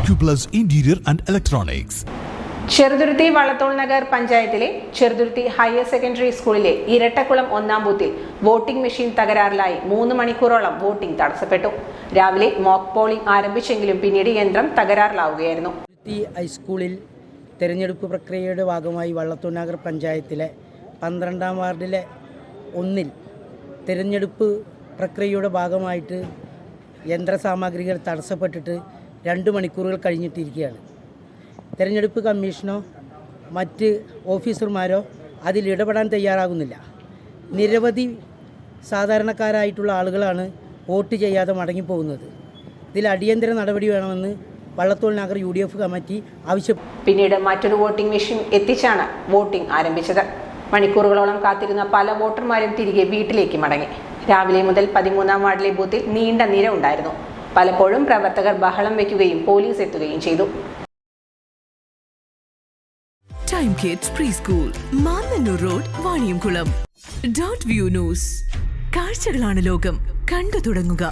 Acuplus Interior and Electronics. Cheruthuruthy Vallathol Nagar പഞ്ചായത്തിലെ Cheruthuruthy higher secondary സ്കൂളിലെ ഇരട്ടക്കുളം ഒന്നാം ബൂത്തിൽ വോട്ടിംഗ് മെഷീൻ തകരാറിലായി 3 മണിക്കൂറോളം വോട്ടിംഗ് തടസ്സപ്പെട്ടു. രാവിലെ മോക്ക് പോളിംഗ് ആരംഭിച്ചെങ്കിലും പിന്നീട് യന്ത്രം തകരാറിലാവുകയായിരുന്നു. ഹൈസ്കൂളിൽ തെരഞ്ഞെടുപ്പ് പ്രക്രിയയുടെ ഭാഗമായി വള്ളത്തോൾ നഗർ പഞ്ചായത്തിലെ 12ാം വാർഡിലെ 1-ൽ തെരഞ്ഞെടുപ്പ് പ്രക്രിയയുടെ ഭാഗമായിട്ട് യന്ത്രസാമഗ്രികൾ തടസ്സപ്പെട്ടിട്ട് 2 മണിക്കൂറുകൾ കഴിഞ്ഞിട്ടിരിക്കുകയാണ്. തെരഞ്ഞെടുപ്പ് കമ്മീഷനോ മറ്റ് ഓഫീസർമാരോ അതിലിടപെടാൻ തയ്യാറാകുന്നില്ല. നിരവധി സാധാരണക്കാരായിട്ടുള്ള ആളുകളാണ് വോട്ട് ചെയ്യാതെ മടങ്ങിപ്പോകുന്നത്. ഇതിൽ അടിയന്തര നടപടി വേണമെന്ന് വള്ളത്തോൾ നഗർ UDF കമ്മിറ്റി ആവശ്യപ്പെട്ടു. പിന്നീട് മറ്റൊരു വോട്ടിംഗ് മെഷീൻ എത്തിച്ചാണ് വോട്ടിംഗ് ആരംഭിച്ചത്. മണിക്കൂറുകളോളം കാത്തിരുന്ന പല വോട്ടർമാരും തിരികെ വീട്ടിലേക്ക് മടങ്ങി. രാവിലെ മുതൽ 13ാം വാർഡിലെ ബൂത്തിൽ നീണ്ട നിര ഉണ്ടായിരുന്നു. പലപ്പോഴും പ്രവർത്തകർ ബഹളം വയ്ക്കുകയും പോലീസ് എത്തുകയും ചെയ്തു. Time Kids Preschool, Mannannur road, Vaniyamkulam. .view News. കാഴ്ചകളാണ് ലോകം, കണ്ടു തുടങ്ങുക.